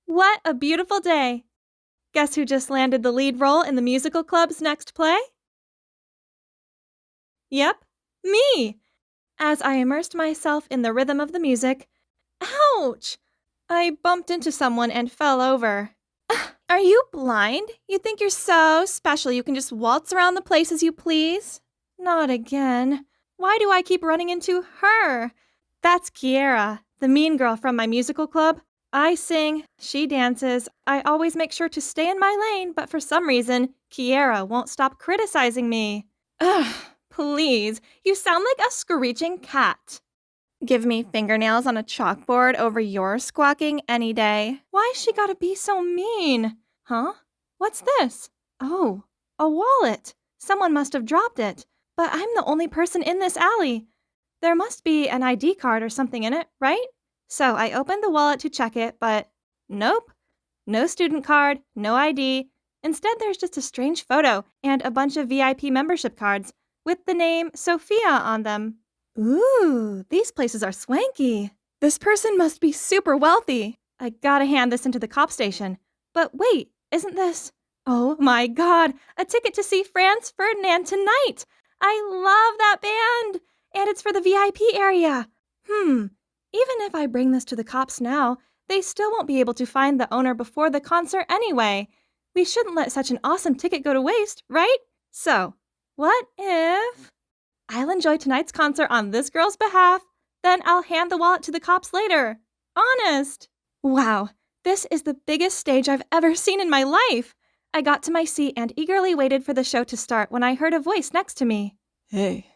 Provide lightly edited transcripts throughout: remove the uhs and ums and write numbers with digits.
What a beautiful day! Guess who just landed the lead role in the musical club's next play? Yep, me! As I immersed myself in the rhythm of the music, ouch! I bumped into someone and fell over. Are you blind? You think you're so special you can just waltz around the place as you please? Not again. Why do I keep running into her? That's Kiera, the mean girl from my musical club. I sing, she dances. I always make sure to stay in my lane, but for some reason, Kiera won't stop criticizing me. Ugh, please, you sound like a screeching cat. Give me fingernails on a chalkboard over your squawking any day. Why's she gotta be so mean? Huh? What's this? Oh, a wallet. Someone must have dropped it. But I'm the only person in this alley. There must be an ID card or something in it, right? So I opened the wallet to check it, but nope. No student card, no ID. Instead, there's just a strange photo and a bunch of VIP membership cards with the name Sophia on them. Ooh, these places are swanky. This person must be super wealthy. I gotta hand this into the cop station. But wait, isn't this... Oh my god, a ticket to see Franz Ferdinand tonight! I love that band! And it's for the VIP area. Even if I bring this to the cops now, they still won't be able to find the owner before the concert anyway. We shouldn't let such an awesome ticket go to waste, right? So, what if... I'll enjoy tonight's concert on this girl's behalf, then I'll hand the wallet to the cops later. Honest! Wow, this is the biggest stage I've ever seen in my life. I got to my seat and eagerly waited for the show to start when I heard a voice next to me. Hey,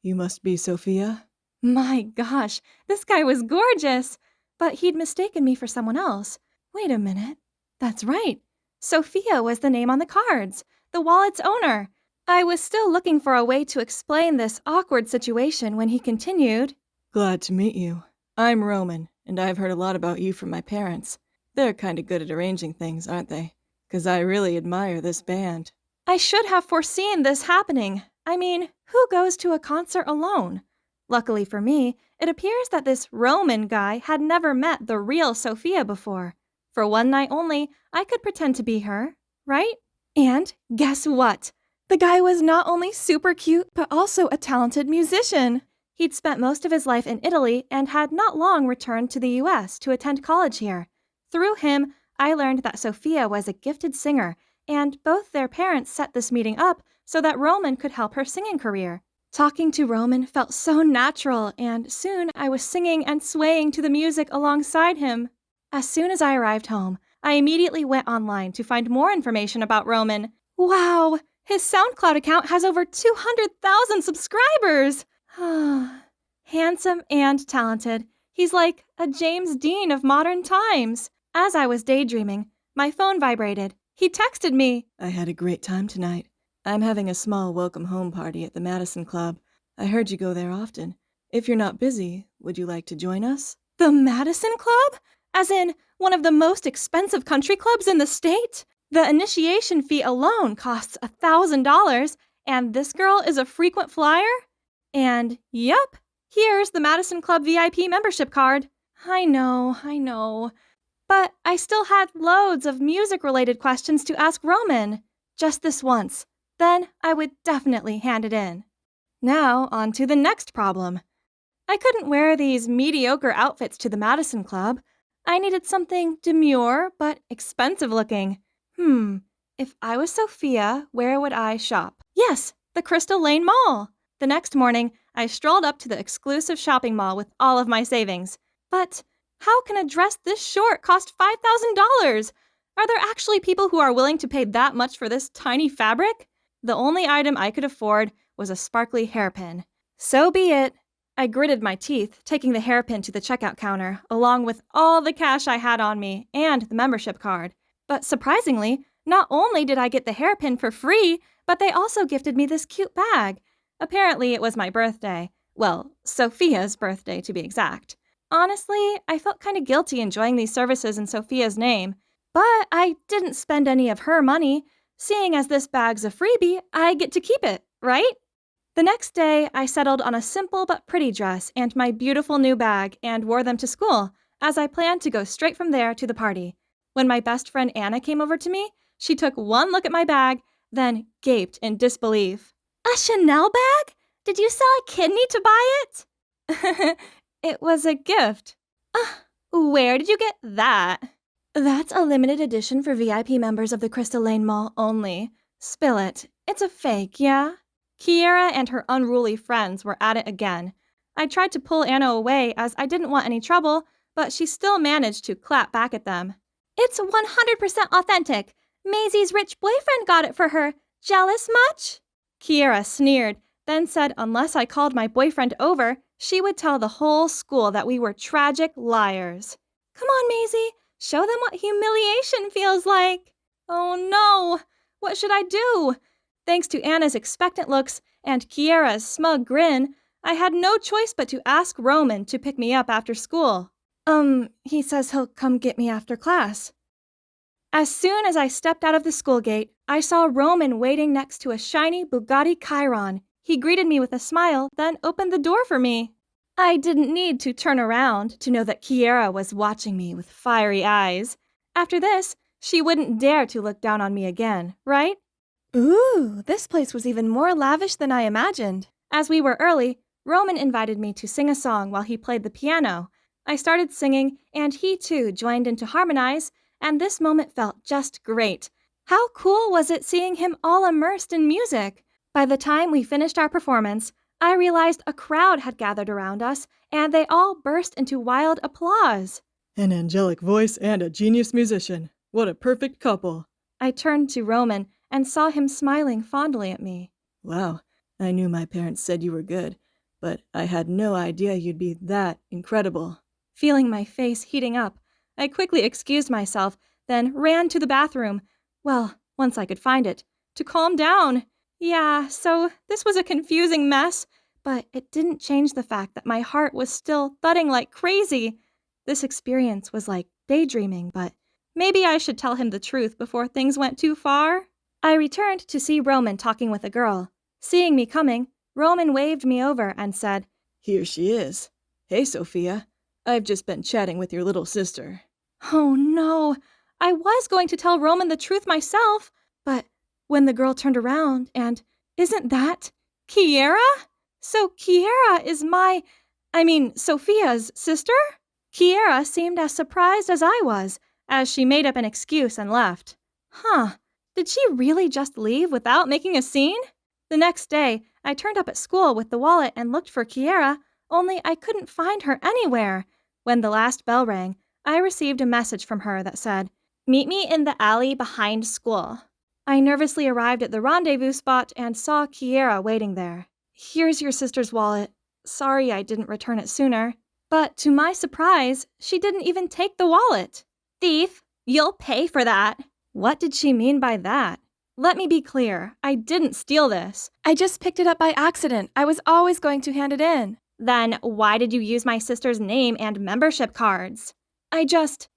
you must be Sophia? My gosh, this guy was gorgeous, but he'd mistaken me for someone else. Wait a minute. That's right. Sophia was the name on the cards, the wallet's owner. I was still looking for a way to explain this awkward situation when he continued. Glad to meet you. I'm Roman, and I've heard a lot about you from my parents. They're kinda good at arranging things, aren't they? 'Cause I really admire this band. I should have foreseen this happening. I mean, who goes to a concert alone? Luckily for me, it appears that this Roman guy had never met the real Sophia before. For one night only, I could pretend to be her, right? And guess what? The guy was not only super cute, but also a talented musician. He'd spent most of his life in Italy and had not long returned to the US to attend college here. Through him, I learned that Sophia was a gifted singer, and both their parents set this meeting up so that Roman could help her singing career. Talking to Roman felt so natural, and soon I was singing and swaying to the music alongside him. As soon as I arrived home, I immediately went online to find more information about Roman. Wow! His SoundCloud account has over 200,000 subscribers! Handsome and talented. He's like a James Dean of modern times. As I was daydreaming, my phone vibrated. He texted me. I had a great time tonight. I'm having a small welcome home party at the Madison Club. I heard you go there often. If you're not busy, would you like to join us? The Madison Club? As in, one of the most expensive country clubs in the state? The initiation fee alone costs $1,000, and this girl is a frequent flyer? And yep, here's the Madison Club VIP membership card. I know. But I still had loads of music-related questions to ask Roman. Just this once. Then I would definitely hand it in. Now, on to the next problem. I couldn't wear these mediocre outfits to the Madison Club. I needed something demure but expensive looking. If I was Sophia, where would I shop? Yes, the Crystal Lane Mall. The next morning, I strolled up to the exclusive shopping mall with all of my savings. But how can a dress this short cost $5,000? Are there actually people who are willing to pay that much for this tiny fabric? The only item I could afford was a sparkly hairpin. So be it. I gritted my teeth, taking the hairpin to the checkout counter, along with all the cash I had on me and the membership card. But surprisingly, not only did I get the hairpin for free, but they also gifted me this cute bag. Apparently, it was my birthday. Well, Sophia's birthday, to be exact. Honestly, I felt kind of guilty enjoying these services in Sophia's name. But I didn't spend any of her money. Seeing as this bag's a freebie, I get to keep it, right? The next day, I settled on a simple but pretty dress and my beautiful new bag and wore them to school, as I planned to go straight from there to the party. When my best friend Anna came over to me, she took one look at my bag, then gaped in disbelief. A Chanel bag? Did you sell a kidney to buy it? It was a gift. Where did you get that? That's a limited edition for VIP members of the Crystal Lane Mall only. Spill it. It's a fake, yeah? Kiera and her unruly friends were at it again. I tried to pull Anna away as I didn't want any trouble, but she still managed to clap back at them. It's 100% authentic. Maisie's rich boyfriend got it for her. Jealous much? Kiera sneered, then said unless I called my boyfriend over, she would tell the whole school that we were tragic liars. Come on, Maisie. Show them what humiliation feels like. Oh no! What should I do? Thanks to Anna's expectant looks and Kiera's smug grin, I had no choice but to ask Roman to pick me up after school. He says he'll come get me after class. As soon as I stepped out of the school gate, I saw Roman waiting next to a shiny Bugatti Chiron. He greeted me with a smile, then opened the door for me. I didn't need to turn around to know that Kiera was watching me with fiery eyes. After this, she wouldn't dare to look down on me again, right? Ooh, this place was even more lavish than I imagined. As we were early, Roman invited me to sing a song while he played the piano. I started singing, and he too joined in to harmonize, and this moment felt just great. How cool was it seeing him all immersed in music? By the time we finished our performance, I realized a crowd had gathered around us, and they all burst into wild applause. An angelic voice and a genius musician. What a perfect couple. I turned to Roman and saw him smiling fondly at me. Wow, I knew my parents said you were good, but I had no idea you'd be that incredible. Feeling my face heating up, I quickly excused myself, then ran to the bathroom. Well, once I could find it, to calm down. Yeah, so this was a confusing mess, but it didn't change the fact that my heart was still thudding like crazy. This experience was like daydreaming, but maybe I should tell him the truth before things went too far. I returned to see Roman talking with a girl. Seeing me coming, Roman waved me over and said, Here she is. Hey, Sophia. I've just been chatting with your little sister. Oh no, I was going to tell Roman the truth myself, but when the girl turned around and, isn't that Kiera? So Kiera is Sophia's sister? Kiera seemed as surprised as I was, as she made up an excuse and left. Did she really just leave without making a scene? The next day, I turned up at school with the wallet and looked for Kiera, only I couldn't find her anywhere. When the last bell rang, I received a message from her that said, Meet me in the alley behind school. I nervously arrived at the rendezvous spot and saw Kiera waiting there. Here's your sister's wallet. Sorry I didn't return it sooner. But to my surprise, she didn't even take the wallet. Thief, you'll pay for that. What did she mean by that? Let me be clear, I didn't steal this. I just picked it up by accident. I was always going to hand it in. Then why did you use my sister's name and membership cards?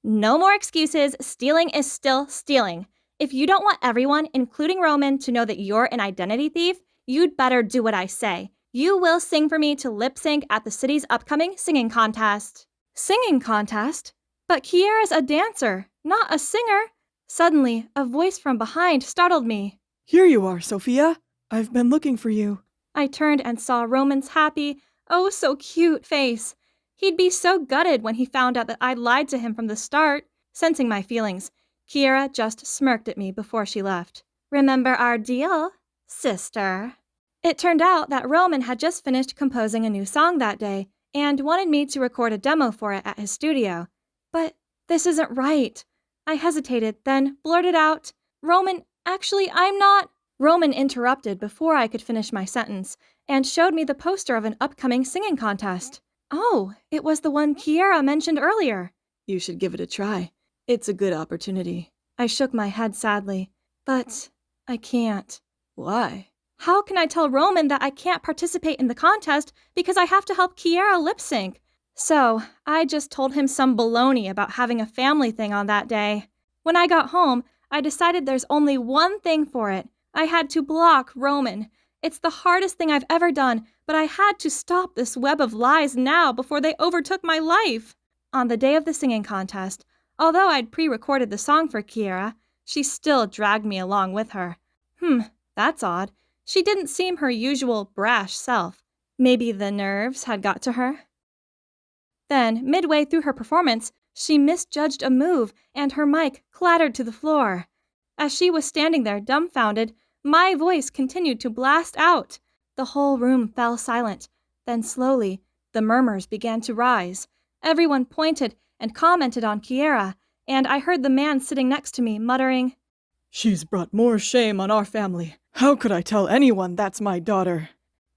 No more excuses. Stealing is still stealing. If you don't want everyone, including Roman, to know that you're an identity thief, you'd better do what I say. You will sing for me to lip sync at the city's upcoming singing contest. Singing contest? But Kiera's a dancer, not a singer. Suddenly, a voice from behind startled me. Here you are, Sophia. I've been looking for you. I turned and saw Roman's happy, oh so cute face. He'd be so gutted when he found out that I'd lied to him from the start. Sensing my feelings, Kiera just smirked at me before she left. Remember our deal, sister? It turned out that Roman had just finished composing a new song that day and wanted me to record a demo for it at his studio. But this isn't right. I hesitated, then blurted out, Roman, actually, I'm not. Roman interrupted before I could finish my sentence and showed me the poster of an upcoming singing contest. Oh, it was the one Kiera mentioned earlier. You should give it a try. It's a good opportunity. I shook my head sadly. But I can't. Why? How can I tell Roman that I can't participate in the contest because I have to help Kiera lip sync? So I just told him some baloney about having a family thing on that day. When I got home, I decided there's only one thing for it. I had to block Roman. It's the hardest thing I've ever done, but I had to stop this web of lies now before they overtook my life. On the day of the singing contest, Although I'd pre-recorded the song for Kiera, she still dragged me along with her. That's odd. She didn't seem her usual brash self. Maybe the nerves had got to her? Then, midway through her performance, she misjudged a move and her mic clattered to the floor. As she was standing there dumbfounded, my voice continued to blast out. The whole room fell silent. Then slowly, the murmurs began to rise. Everyone pointed and commented on Kiera, and I heard the man sitting next to me muttering, "She's brought more shame on our family. How could I tell anyone that's my daughter?"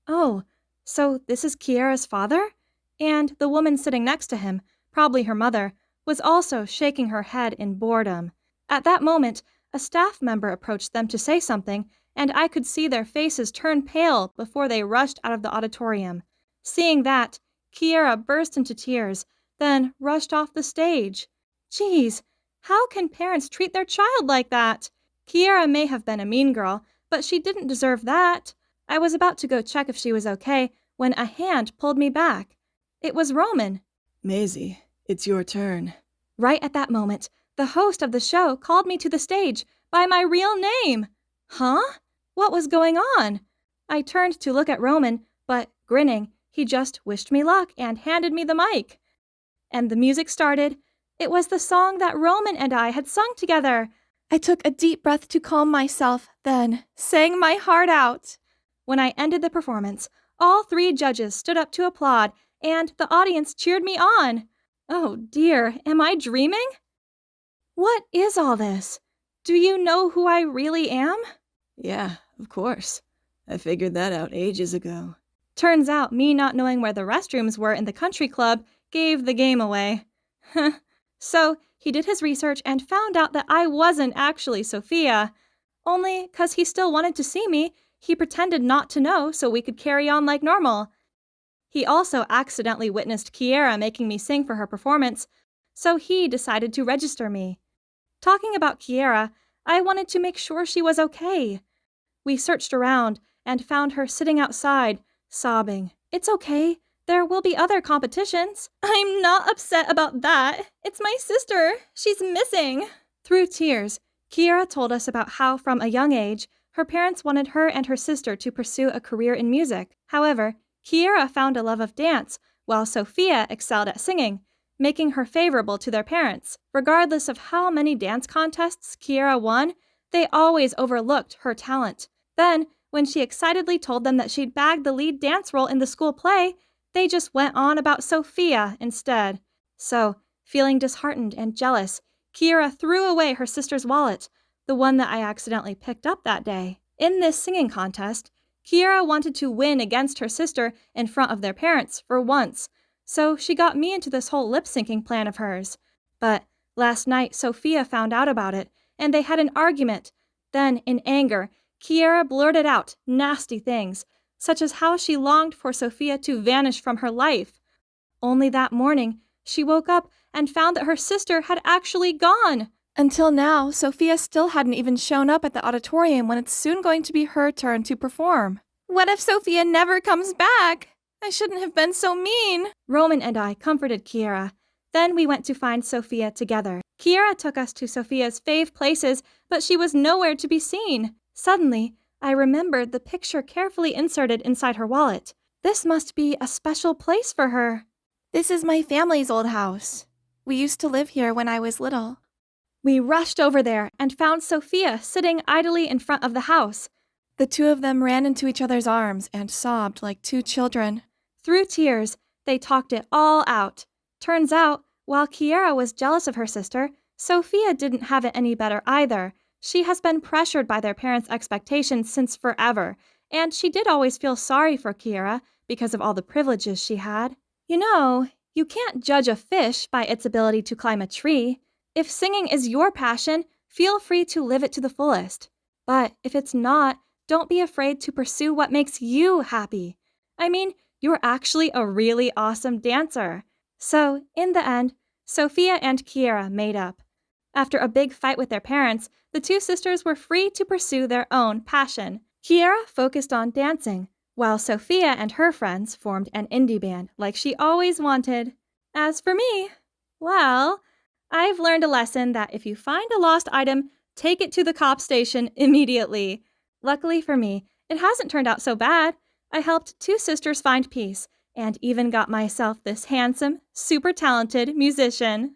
"Oh, so this is Kiera's father?" And the woman sitting next to him, probably her mother, was also shaking her head in boredom. At that moment, a staff member approached them to say something, and I could see their faces turn pale before they rushed out of the auditorium. Seeing that, Kiera burst into tears, then rushed off the stage. Geez, how can parents treat their child like that? Kiera may have been a mean girl, but she didn't deserve that. I was about to go check if she was okay when a hand pulled me back. It was Roman. "Maisie, it's your turn." Right at that moment, the host of the show called me to the stage by my real name. Huh? What was going on? I turned to look at Roman, but grinning, he just wished me luck and handed me the mic. And the music started. It was the song that Roman and I had sung together. I took a deep breath to calm myself, then sang my heart out. When I ended the performance, all 3 judges stood up to applaud, and the audience cheered me on. Oh dear, am I dreaming? What is all this? Do you know who I really am? "Yeah, of course. I figured that out ages ago." Turns out me not knowing where the restrooms were in the country club gave the game away. So he did his research and found out that I wasn't actually Sophia. Only 'cause he still wanted to see me, he pretended not to know so we could carry on like normal. He also accidentally witnessed Kiera making me sing for her performance, so he decided to register me. Talking about Kiera, I wanted to make sure she was okay. We searched around and found her sitting outside, sobbing. It's okay. There will be other competitions. I'm not upset about that. It's my sister. She's missing. Through tears, Kiera told us about how from a young age, her parents wanted her and her sister to pursue a career in music. However, Kiera found a love of dance, while Sophia excelled at singing, making her favorable to their parents. Regardless of how many dance contests Kiera won, they always overlooked her talent. Then, when she excitedly told them that she'd bagged the lead dance role in the school play, they just went on about Sophia instead. So, feeling disheartened and jealous, Kiera threw away her sister's wallet, the one that I accidentally picked up that day. In this singing contest, Kiera wanted to win against her sister in front of their parents for once, so she got me into this whole lip-syncing plan of hers. But last night, Sophia found out about it, and they had an argument. Then, in anger, Kiera blurted out nasty things, such as how she longed for Sophia to vanish from her life. Only that morning, she woke up and found that her sister had actually gone. Until now, Sophia still hadn't even shown up at the auditorium when it's soon going to be her turn to perform. What if Sophia never comes back? I shouldn't have been so mean. Roman and I comforted Kiera. Then we went to find Sophia together. Kiera took us to Sophia's fave places, but she was nowhere to be seen. Suddenly, I remembered the picture carefully inserted inside her wallet. This must be a special place for her. This is my family's old house. We used to live here when I was little. We rushed over there and found Sophia sitting idly in front of the house. The 2 of them ran into each other's arms and sobbed like 2 children. Through tears, they talked it all out. Turns out, while Kiera was jealous of her sister, Sophia didn't have it any better either. She has been pressured by their parents' expectations since forever, and she did always feel sorry for Kiera because of all the privileges she had. You know, you can't judge a fish by its ability to climb a tree. If singing is your passion, feel free to live it to the fullest. But if it's not, don't be afraid to pursue what makes you happy. I mean, you're actually a really awesome dancer. So, in the end, Sophia and Kiera made up. After a big fight with their parents, the 2 sisters were free to pursue their own passion. Kiera focused on dancing, while Sophia and her friends formed an indie band like she always wanted. As for me, well, I've learned a lesson that if you find a lost item, take it to the cop station immediately. Luckily for me, it hasn't turned out so bad. I helped 2 sisters find peace and even got myself this handsome, super talented musician.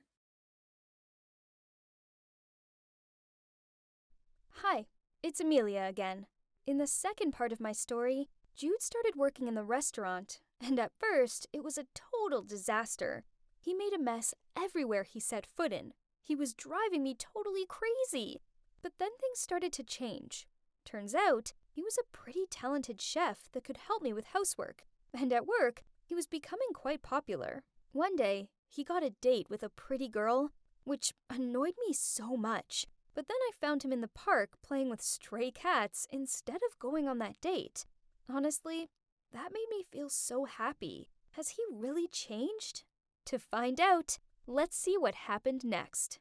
Hi, it's Amelia again. In the second part of my story, Jude started working in the restaurant, and at first, it was a total disaster. He made a mess everywhere he set foot in. He was driving me totally crazy. But then things started to change. Turns out, he was a pretty talented chef that could help me with housework, and at work, he was becoming quite popular. One day, he got a date with a pretty girl, which annoyed me so much. But then I found him in the park playing with stray cats instead of going on that date. Honestly, that made me feel so happy. Has he really changed? To find out, let's see what happened next.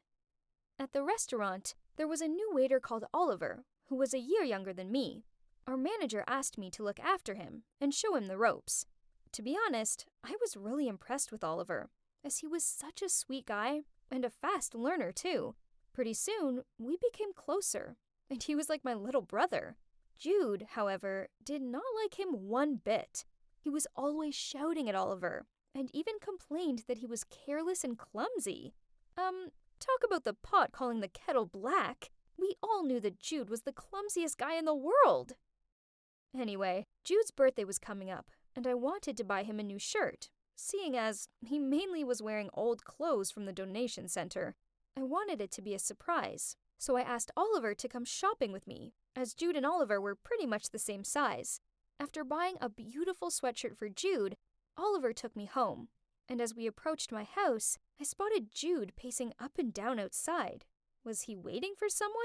At the restaurant, there was a new waiter called Oliver, who was a year younger than me. Our manager asked me to look after him and show him the ropes. To be honest, I was really impressed with Oliver, as he was such a sweet guy and a fast learner too. Pretty soon, we became closer, and he was like my little brother. Jude, however, did not like him one bit. He was always shouting at Oliver, and even complained that he was careless and clumsy. Talk about the pot calling the kettle black. We all knew that Jude was the clumsiest guy in the world. Anyway, Jude's birthday was coming up, and I wanted to buy him a new shirt, seeing as he mainly was wearing old clothes from the donation center. I wanted it to be a surprise, so I asked Oliver to come shopping with me, as Jude and Oliver were pretty much the same size. After buying a beautiful sweatshirt for Jude, Oliver took me home, and as we approached my house, I spotted Jude pacing up and down outside. Was he waiting for someone?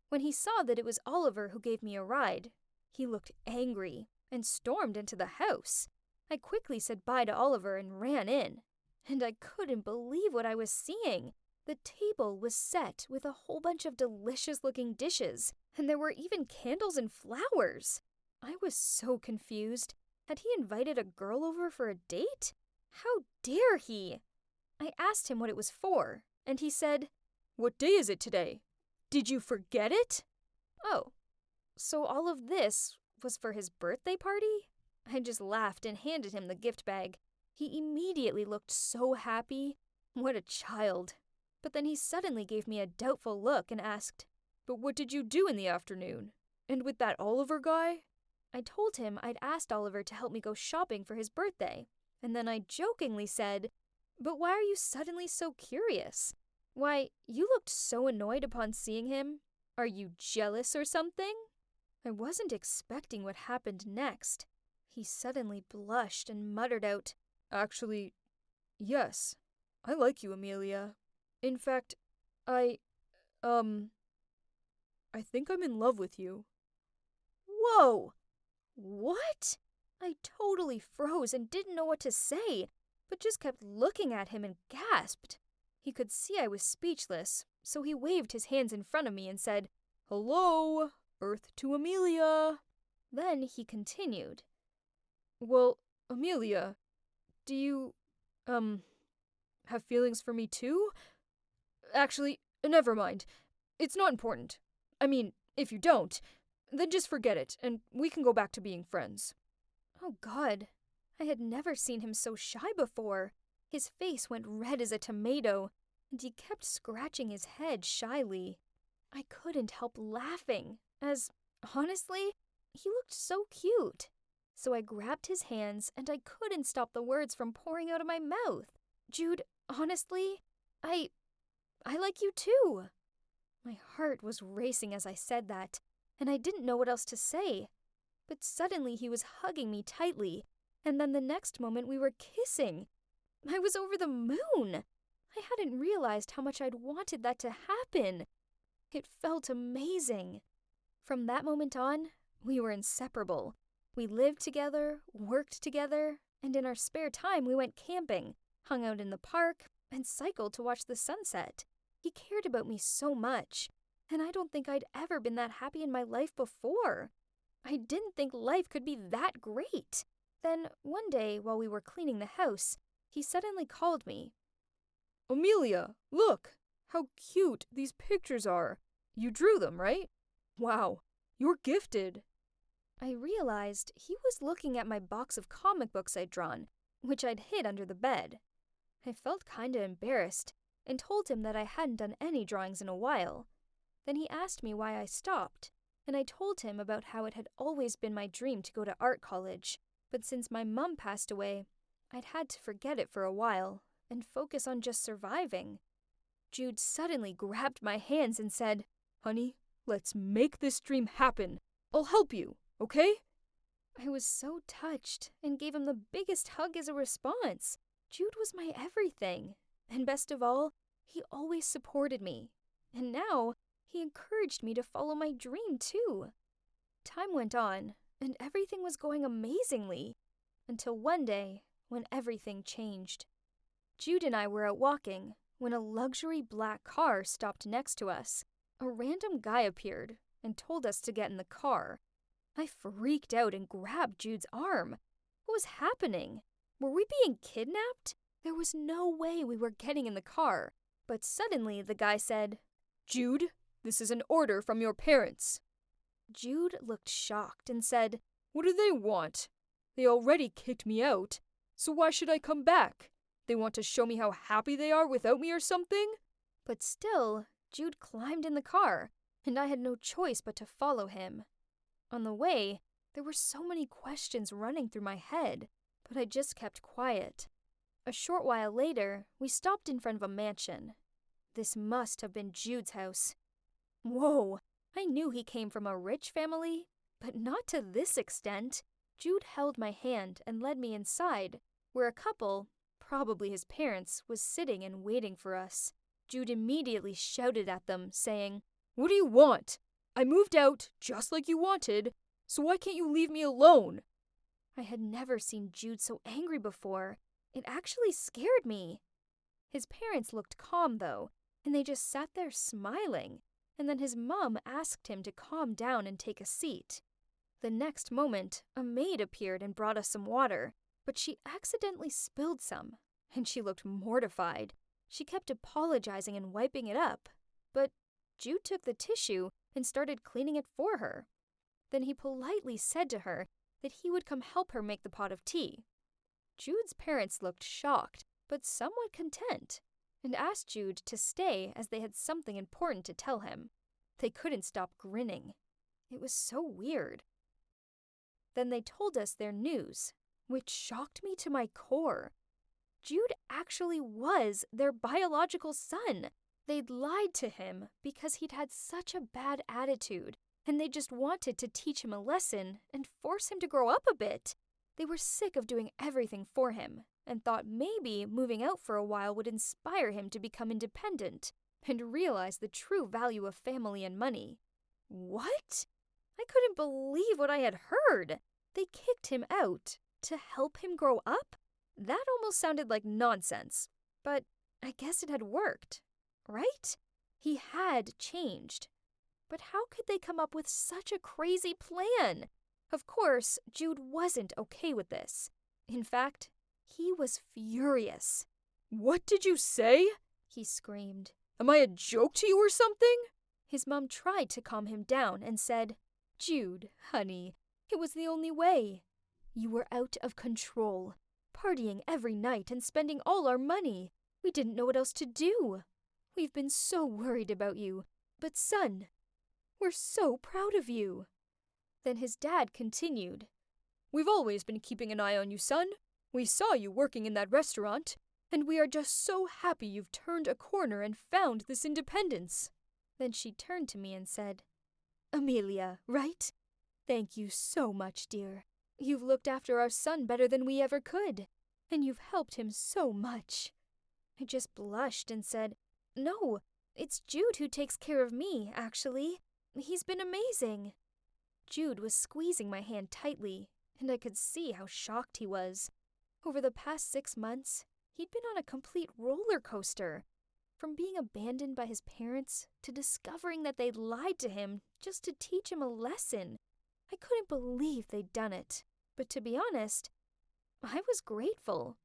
When he saw that it was Oliver who gave me a ride, he looked angry and stormed into the house. I quickly said bye to Oliver and ran in, and I couldn't believe what I was seeing. The table was set with a whole bunch of delicious-looking dishes, and there were even candles and flowers. I was so confused. Had he invited a girl over for a date? How dare he? I asked him what it was for, and he said, "What day is it today? Did you forget it?" Oh, so all of this was for his birthday party? I just laughed and handed him the gift bag. He immediately looked so happy. What a child. But then he suddenly gave me a doubtful look and asked, "But what did you do in the afternoon? And with that Oliver guy?" I told him I'd asked Oliver to help me go shopping for his birthday, and then I jokingly said, "But why are you suddenly so curious? Why, you looked so annoyed upon seeing him. Are you jealous or something?" I wasn't expecting what happened next. He suddenly blushed and muttered out, "Actually, yes, I like you, Amelia. In fact, I think I'm in love with you." Whoa! What? I totally froze and didn't know what to say, but just kept looking at him and gasped. He could see I was speechless, so he waved his hands in front of me and said, "Hello, Earth to Amelia." Then he continued, "Well, Amelia, do you, have feelings for me too? Actually, never mind. It's not important. I mean, if you don't, then just forget it, and we can go back to being friends." Oh God, I had never seen him so shy before. His face went red as a tomato, and he kept scratching his head shyly. I couldn't help laughing, as, honestly, he looked so cute. So I grabbed his hands, and I couldn't stop the words from pouring out of my mouth. "Jude, honestly, I like you too." My heart was racing as I said that, and I didn't know what else to say. But suddenly he was hugging me tightly, and then the next moment we were kissing. I was over the moon. I hadn't realized how much I'd wanted that to happen. It felt amazing. From that moment on, we were inseparable. We lived together, worked together, and in our spare time we went camping, hung out in the park, and cycled to watch the sunset. He cared about me so much, and I don't think I'd ever been that happy in my life before. I didn't think life could be that great. Then, one day, while we were cleaning the house, he suddenly called me. "Amelia, look! How cute these pictures are. You drew them, right? Wow, you're gifted. I realized he was looking at my box of comic books I'd drawn, which I'd hid under the bed. I felt kinda embarrassed and told him that I hadn't done any drawings in a while. Then he asked me why I stopped, and I told him about how it had always been my dream to go to art college, but since my mom passed away, I'd had to forget it for a while and focus on just surviving. Jude suddenly grabbed my hands and said, "Honey, let's make this dream happen. I'll help you, okay?" I was so touched and gave him the biggest hug as a response. Jude was my everything, and best of all, he always supported me. And now, he encouraged me to follow my dream too. Time went on, and everything was going amazingly, until one day when everything changed. Jude and I were out walking when a luxury black car stopped next to us. A random guy appeared and told us to get in the car. I freaked out and grabbed Jude's arm. What was happening? Were we being kidnapped? There was no way we were getting in the car. But suddenly the guy said, "Jude, this is an order from your parents." Jude looked shocked and said, "What do they want? They already kicked me out, so why should I come back? They want to show me how happy they are without me or something?" But still, Jude climbed in the car, and I had no choice but to follow him. On the way, there were so many questions running through my head, but I just kept quiet. A short while later, we stopped in front of a mansion. This must have been Jude's house. Whoa, I knew he came from a rich family, but not to this extent. Jude held my hand and led me inside, where a couple, probably his parents, was sitting and waiting for us. Jude immediately shouted at them, saying, "What do you want? I moved out just like you wanted, so why can't you leave me alone?" I had never seen Jude so angry before. It actually scared me. His parents looked calm, though, and they just sat there smiling, and then his mom asked him to calm down and take a seat. The next moment, a maid appeared and brought us some water, but she accidentally spilled some, and she looked mortified. She kept apologizing and wiping it up, but Jude took the tissue and started cleaning it for her. Then he politely said to her that he would come help her make the pot of tea. Jude's parents looked shocked, but somewhat content, and asked Jude to stay as they had something important to tell him. They couldn't stop grinning. It was so weird. Then they told us their news, which shocked me to my core. Jude actually was their biological son. They'd lied to him because he'd had such a bad attitude, and they just wanted to teach him a lesson and force him to grow up a bit. They were sick of doing everything for him, and thought maybe moving out for a while would inspire him to become independent and realize the true value of family and money. What? I couldn't believe what I had heard. They kicked him out to help him grow up? That almost sounded like nonsense, but I guess it had worked, right? He had changed. But how could they come up with such a crazy plan? Of course, Jude wasn't okay with this. In fact, he was furious. "What did you say?" he screamed. "Am I a joke to you or something?" His mom tried to calm him down and said, "Jude, honey, it was the only way. You were out of control, partying every night and spending all our money. We didn't know what else to do. We've been so worried about you. But son, we're so proud of you." Then his dad continued, "We've always been keeping an eye on you, son. We saw you working in that restaurant, and we are just so happy you've turned a corner and found this independence." Then she turned to me and said, "Amelia, right? Thank you so much, dear. You've looked after our son better than we ever could, and you've helped him so much." I just blushed and said, "No, it's Jude who takes care of me, actually. He's been amazing." Jude was squeezing my hand tightly, and I could see how shocked he was. Over the past 6 months, he'd been on a complete roller coaster. From being abandoned by his parents to discovering that they'd lied to him just to teach him a lesson. I couldn't believe they'd done it. But to be honest, I was grateful.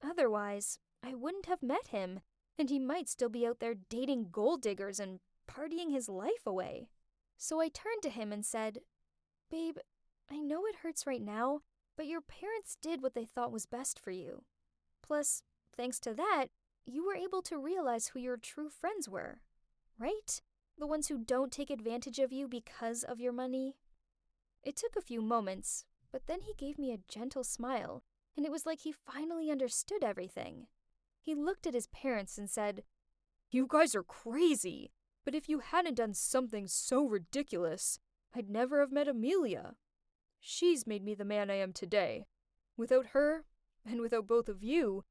Otherwise, I wouldn't have met him, and he might still be out there dating gold diggers and partying his life away. So I turned to him and said, "Babe, I know it hurts right now, but your parents did what they thought was best for you. Plus, thanks to that, you were able to realize who your true friends were, right? The ones who don't take advantage of you because of your money." It took a few moments, but then he gave me a gentle smile, and it was like he finally understood everything. He looked at his parents and said, "You guys are crazy, but if you hadn't done something so ridiculous, I'd never have met Amelia. She's made me the man I am today. Without her, and without both of you,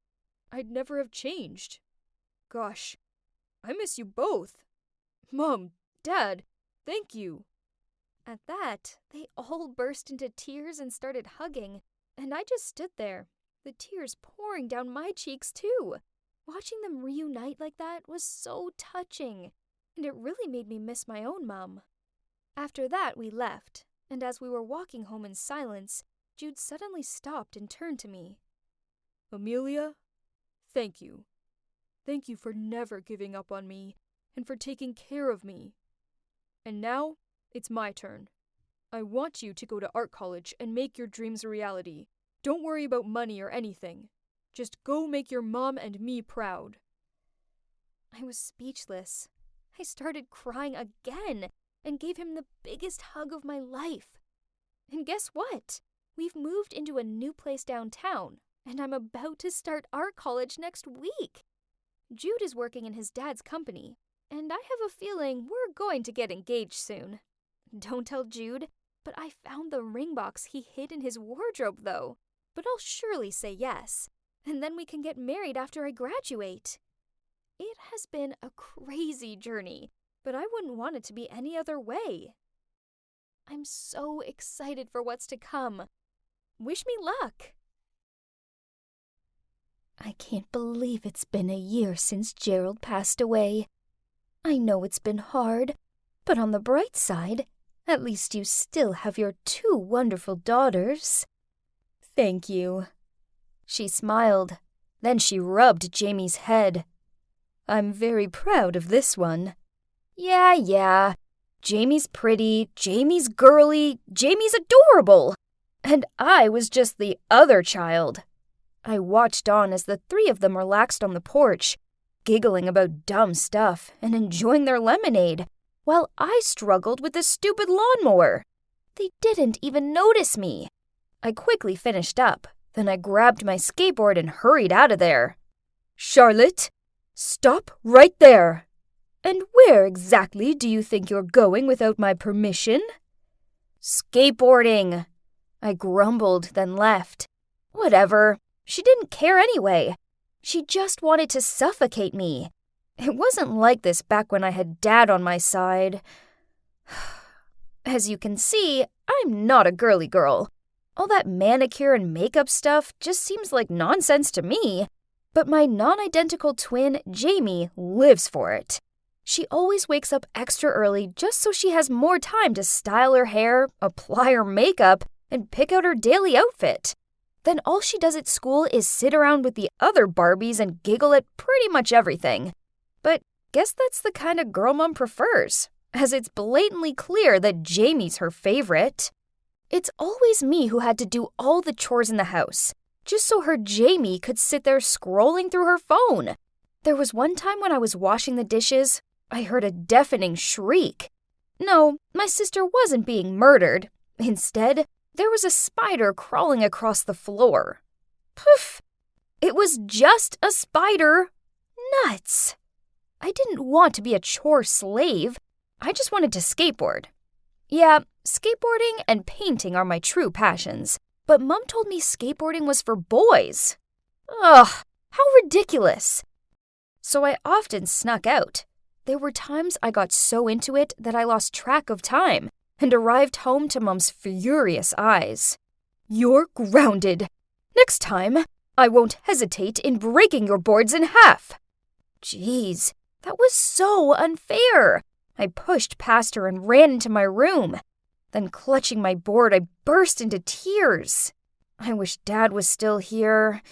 I'd never have changed. Gosh, I miss you both. Mom, Dad, thank you." At that, they all burst into tears and started hugging, and I just stood there, the tears pouring down my cheeks too. Watching them reunite like that was so touching, and it really made me miss my own mom. After that, we left, and as we were walking home in silence, Jude suddenly stopped and turned to me. "Amelia, thank you. Thank you for never giving up on me and for taking care of me. And now, it's my turn. I want you to go to art college and make your dreams a reality. Don't worry about money or anything. Just go make your mom and me proud." I was speechless. I started crying again and gave him the biggest hug of my life. And guess what? We've moved into a new place downtown, and I'm about to start art college next week. Jude is working in his dad's company, and I have a feeling we're going to get engaged soon. Don't tell Jude, but I found the ring box he hid in his wardrobe, though. But I'll surely say yes, and then we can get married after I graduate. It has been a crazy journey, but I wouldn't want it to be any other way. I'm so excited for what's to come. Wish me luck. I can't believe it's been a year since Gerald passed away. I know it's been hard, but on the bright side, at least you still have your 2 wonderful daughters. Thank you. She smiled. Then she rubbed Jamie's head. I'm very proud of this one. Yeah. Jamie's pretty, Jamie's girly, Jamie's adorable. And I was just the other child. I watched on as the 3 of them relaxed on the porch, giggling about dumb stuff and enjoying their lemonade, while I struggled with the stupid lawnmower. They didn't even notice me. I quickly finished up, then I grabbed my skateboard and hurried out of there. Charlotte, stop right there. And where exactly do you think you're going without my permission? Skateboarding. I grumbled, then left. Whatever. She didn't care anyway. She just wanted to suffocate me. It wasn't like this back when I had Dad on my side. As you can see, I'm not a girly girl. All that manicure and makeup stuff just seems like nonsense to me. But my non-identical twin, Jamie, lives for it. She always wakes up extra early just so she has more time to style her hair, apply her makeup, and pick out her daily outfit. Then all she does at school is sit around with the other Barbies and giggle at pretty much everything. But guess that's the kind of girl Mom prefers, as it's blatantly clear that Jamie's her favorite. It's always me who had to do all the chores in the house, just so her Jamie could sit there scrolling through her phone. There was one time when I was washing the dishes, I heard a deafening shriek. No, my sister wasn't being murdered. Instead, there was a spider crawling across the floor. Poof! It was just a spider. Nuts! I didn't want to be a chore slave. I just wanted to skateboard. Yeah, skateboarding and painting are my true passions. But Mom told me skateboarding was for boys. Ugh, how ridiculous. So I often snuck out. There were times I got so into it that I lost track of time and arrived home to Mom's furious eyes. You're grounded. Next time, I won't hesitate in breaking your boards in half. Jeez, that was so unfair. I pushed past her and ran into my room. Then clutching my board, I burst into tears. I wish Dad was still here.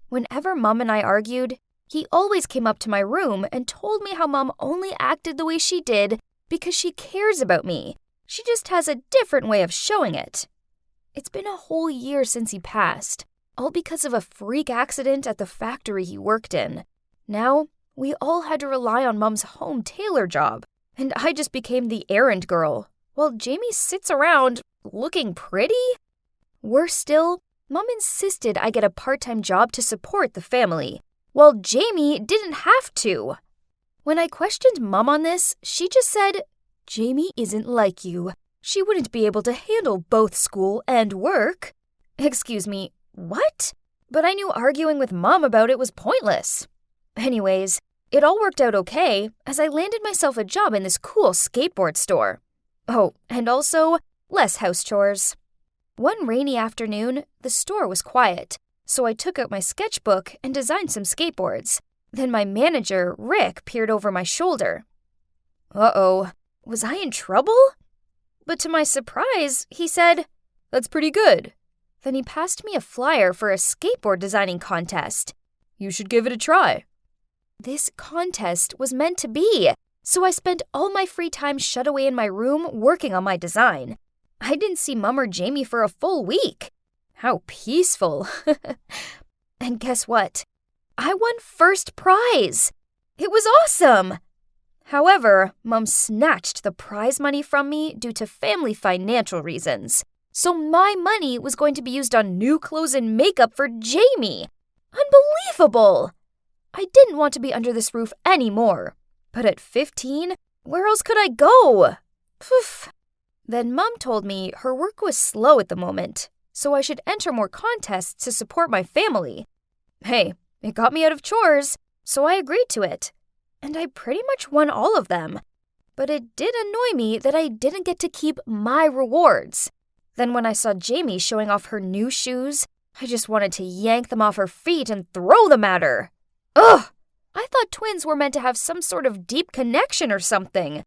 Whenever Mom and I argued, He always came up to my room and told me how Mom only acted the way she did because she cares about me. She just has a different way of showing it. It's been a whole year since he passed, all because of a freak accident at the factory he worked in. Now, we all had to rely on Mom's home tailor job, and I just became the errand girl, while Jamie sits around looking pretty? Worse still, Mom insisted I get a part-time job to support the family, while Jamie didn't have to. When I questioned Mom on this, she just said, "Jamie isn't like you. She wouldn't be able to handle both school and work." Excuse me, what? But I knew arguing with Mom about it was pointless. Anyways, it all worked out okay as I landed myself a job in this cool skateboard store. Oh, and also less house chores. One rainy afternoon, the store was quiet, so I took out my sketchbook and designed some skateboards. Then my manager, Rick, peered over my shoulder. Uh-oh, was I in trouble? But to my surprise, he said, "That's pretty good." Then he passed me a flyer for a skateboard designing contest. "You should give it a try." This contest was meant to be, so I spent all my free time shut away in my room working on my design. I didn't see Mum or Jamie for a full week. How peaceful. And guess what? I won first prize. It was awesome. However, Mum snatched the prize money from me due to family financial reasons. So my money was going to be used on new clothes and makeup for Jamie. Unbelievable! I didn't want to be under this roof anymore. But at 15, where else could I go? Poof. Then Mum told me her work was slow at the moment, so I should enter more contests to support my family. Hey, it got me out of chores, so I agreed to it. And I pretty much won all of them. But it did annoy me that I didn't get to keep my rewards. Then when I saw Jamie showing off her new shoes, I just wanted to yank them off her feet and throw them at her. Ugh! I thought twins were meant to have some sort of deep connection or something.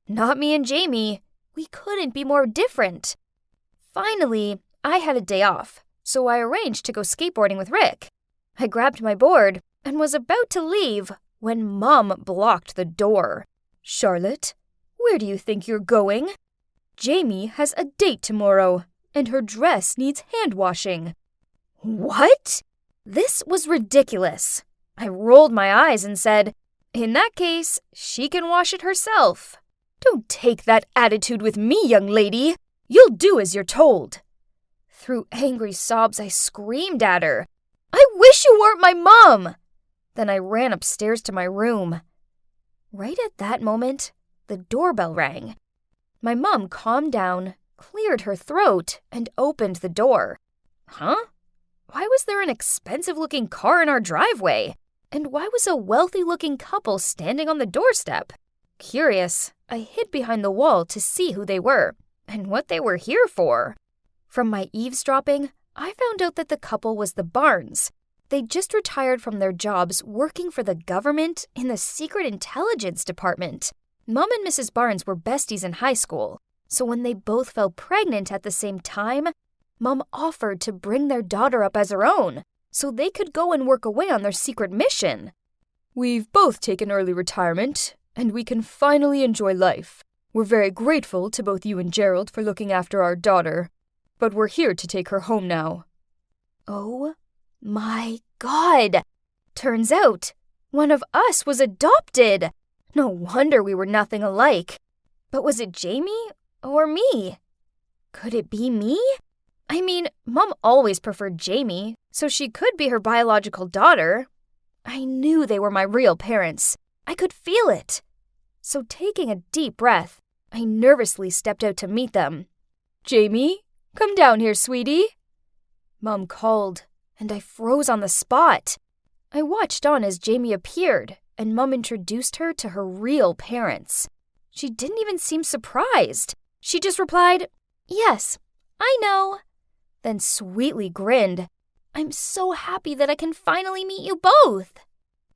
Not me and Jamie. We couldn't be more different. Finally, I had a day off, so I arranged to go skateboarding with Rick. I grabbed my board and was about to leave when Mom blocked the door. "Charlotte, where do you think you're going? Jamie has a date tomorrow, and her dress needs hand washing." What? This was ridiculous. I rolled my eyes and said, "In that case, she can wash it herself." "Don't take that attitude with me, young lady. You'll do as you're told." Through angry sobs, I screamed at her, "I wish you weren't my mom!" Then I ran upstairs to my room. Right at that moment, the doorbell rang. My mom calmed down, cleared her throat, and opened the door. Huh? Why was there an expensive-looking car in our driveway? And why was a wealthy-looking couple standing on the doorstep? Curious, I hid behind the wall to see who they were and what they were here for. From my eavesdropping, I found out that the couple was the Barnes. They'd just retired from their jobs working for the government in the Secret Intelligence Department. Mom and Mrs. Barnes were besties in high school, so when they both fell pregnant at the same time, Mom offered to bring their daughter up as her own so they could go and work away on their secret mission. "We've both taken early retirement, and we can finally enjoy life. We're very grateful to both you and Gerald for looking after our daughter, but we're here to take her home now." Oh my God! Turns out, one of us was adopted. No wonder we were nothing alike. But was it Jamie or me? Could it be me? I mean, Mom always preferred Jamie, so she could be her biological daughter. I knew they were my real parents. I could feel it. So taking a deep breath, I nervously stepped out to meet them. "Jamie, come down here, sweetie." Mom called, and I froze on the spot. I watched on as Jamie appeared, and Mom introduced her to her real parents. She didn't even seem surprised. She just replied, "Yes, I know," then sweetly grinned. "I'm so happy that I can finally meet you both."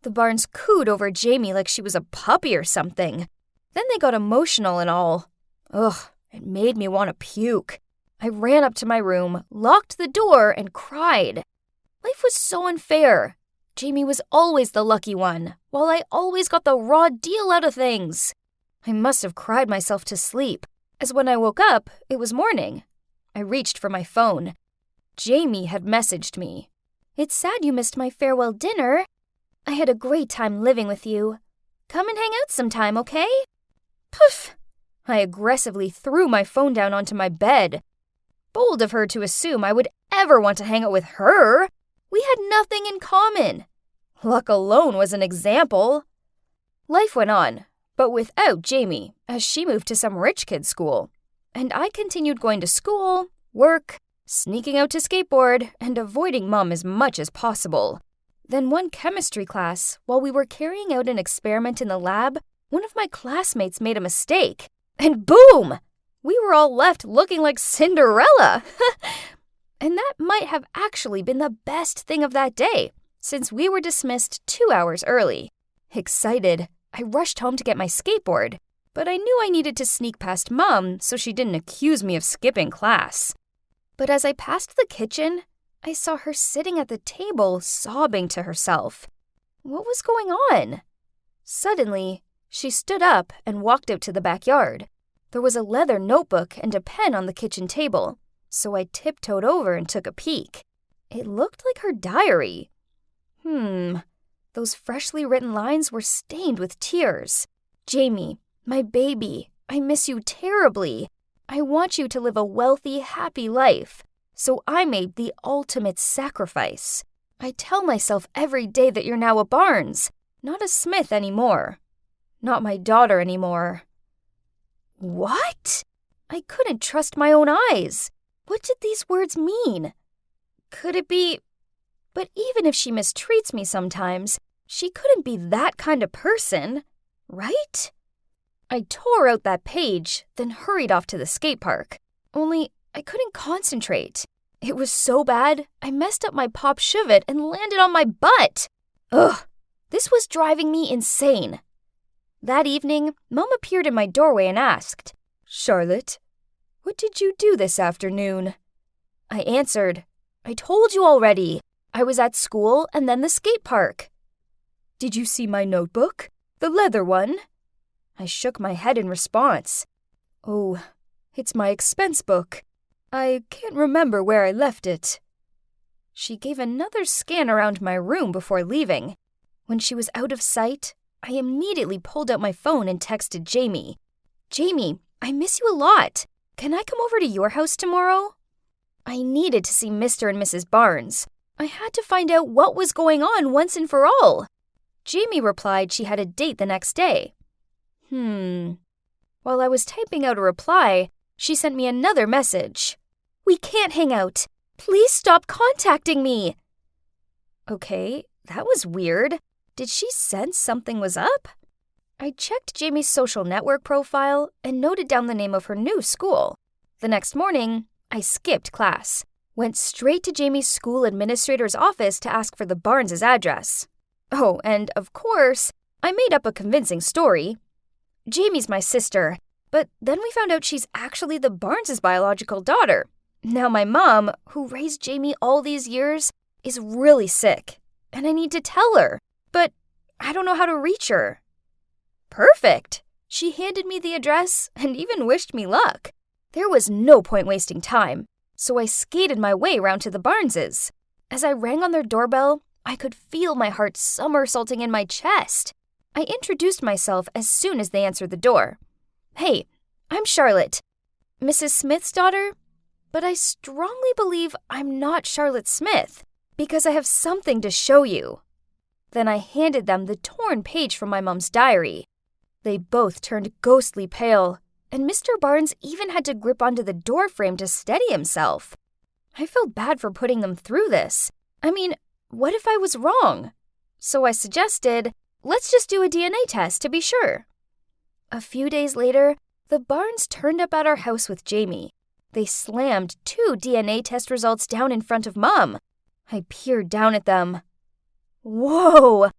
The Barnes cooed over Jamie like she was a puppy or something. Then they got emotional and all. Ugh, it made me want to puke. I ran up to my room, locked the door, and cried. Life was so unfair. Jamie was always the lucky one, while I always got the raw deal out of things. I must have cried myself to sleep, as when I woke up, it was morning. I reached for my phone. Jamie had messaged me. "It's sad you missed my farewell dinner. I had a great time living with you. Come and hang out sometime, okay?" Poof! I aggressively threw my phone down onto my bed. Bold of her to assume I would ever want to hang out with her. We had nothing in common. Luck alone was an example. Life went on, but without Jamie, as she moved to some rich kid's school. And I continued going to school, work, sneaking out to skateboard, and avoiding Mom as much as possible. Then one chemistry class, while we were carrying out an experiment in the lab, one of my classmates made a mistake. And boom! We were all left looking like Cinderella. And that might have actually been the best thing of that day, since we were dismissed 2 hours early. Excited, I rushed home to get my skateboard, but I knew I needed to sneak past Mom so she didn't accuse me of skipping class. But as I passed the kitchen, I saw her sitting at the table sobbing to herself. What was going on? Suddenly, she stood up and walked out to the backyard. There was a leather notebook and a pen on the kitchen table, so I tiptoed over and took a peek. It looked like her diary. Those freshly written lines were stained with tears. "Jamie, my baby, I miss you terribly. I want you to live a wealthy, happy life. So I made the ultimate sacrifice. I tell myself every day that you're now a Barnes, not a Smith anymore. Not my daughter anymore." What? I couldn't trust my own eyes. What did these words mean? Could it be... But even if she mistreats me sometimes, she couldn't be that kind of person, right? I tore out that page, then hurried off to the skate park. Only I couldn't concentrate. It was so bad, I messed up my pop shove-it and landed on my butt. Ugh, this was driving me insane. That evening, Mom appeared in my doorway and asked, "Charlotte, what did you do this afternoon?" I answered, "I told you already. I was at school and then the skate park." "Did you see my notebook? The leather one?" I shook my head in response. "Oh, it's my expense book. I can't remember where I left it." She gave another scan around my room before leaving. When she was out of sight, I immediately pulled out my phone and texted Jamie. "Jamie, I miss you a lot. Can I come over to your house tomorrow?" I needed to see Mr. and Mrs. Barnes. I had to find out what was going on once and for all. Jamie replied she had a date the next day. While I was typing out a reply, she sent me another message. "We can't hang out. Please stop contacting me." Okay, that was weird. Did she sense something was up? I checked Jamie's social network profile and noted down the name of her new school. The next morning, I skipped class, went straight to Jamie's school administrator's office to ask for the Barnes' address. Oh, and of course, I made up a convincing story. Jamie's my sister, but then we found out she's actually the Barnes' biological daughter. Now my mom, who raised Jamie all these years, is really sick, and I need to tell her. But I don't know how to reach her. Perfect! She handed me the address and even wished me luck. There was no point wasting time, so I skated my way round to the Barneses. As I rang on their doorbell, I could feel my heart somersaulting in my chest. I introduced myself as soon as they answered the door. "Hey, I'm Charlotte, Mrs. Smith's daughter, but I strongly believe I'm not Charlotte Smith because I have something to show you." Then I handed them the torn page from my mom's diary. They both turned ghostly pale, and Mr. Barnes even had to grip onto the doorframe to steady himself. I felt bad for putting them through this. I mean, what if I was wrong? So I suggested, let's just do a DNA test to be sure. A few days later, the Barnes turned up at our house with Jamie. They slammed 2 DNA test results down in front of Mom. I peered down at them. Whoa!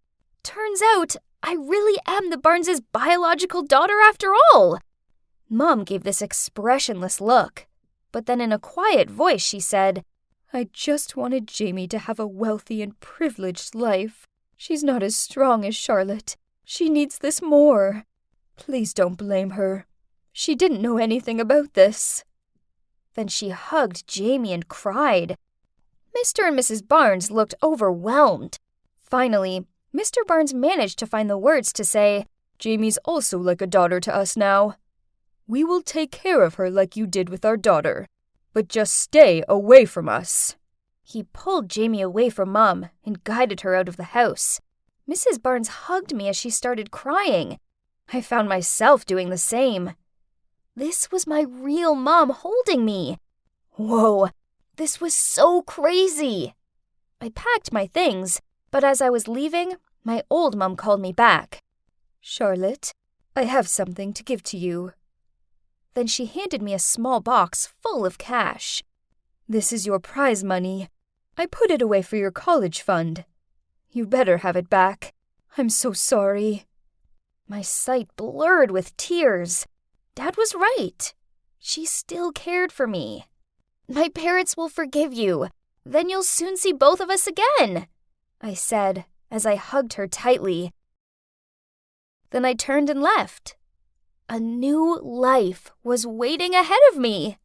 Turns out I really am the Barnes' biological daughter after all! Mom gave this expressionless look, but then in a quiet voice she said, "I just wanted Jamie to have a wealthy and privileged life. She's not as strong as Charlotte. She needs this more. Please don't blame her. She didn't know anything about this." Then she hugged Jamie and cried. Mr. and Mrs. Barnes looked overwhelmed. Finally, Mr. Barnes managed to find the words to say, "Jamie's also like a daughter to us now. We will take care of her like you did with our daughter, but just stay away from us." He pulled Jamie away from Mom and guided her out of the house. Mrs. Barnes hugged me as she started crying. I found myself doing the same. This was my real mom holding me. Whoa, this was so crazy. I packed my things, but as I was leaving, my old mom called me back. "Charlotte, I have something to give to you." Then she handed me a small box full of cash. "This is your prize money. I put it away for your college fund. You better have it back. I'm so sorry." My sight blurred with tears. Dad was right. She still cared for me. "My parents will forgive you. Then you'll soon see both of us again," I said as I hugged her tightly. Then I turned and left. A new life was waiting ahead of me.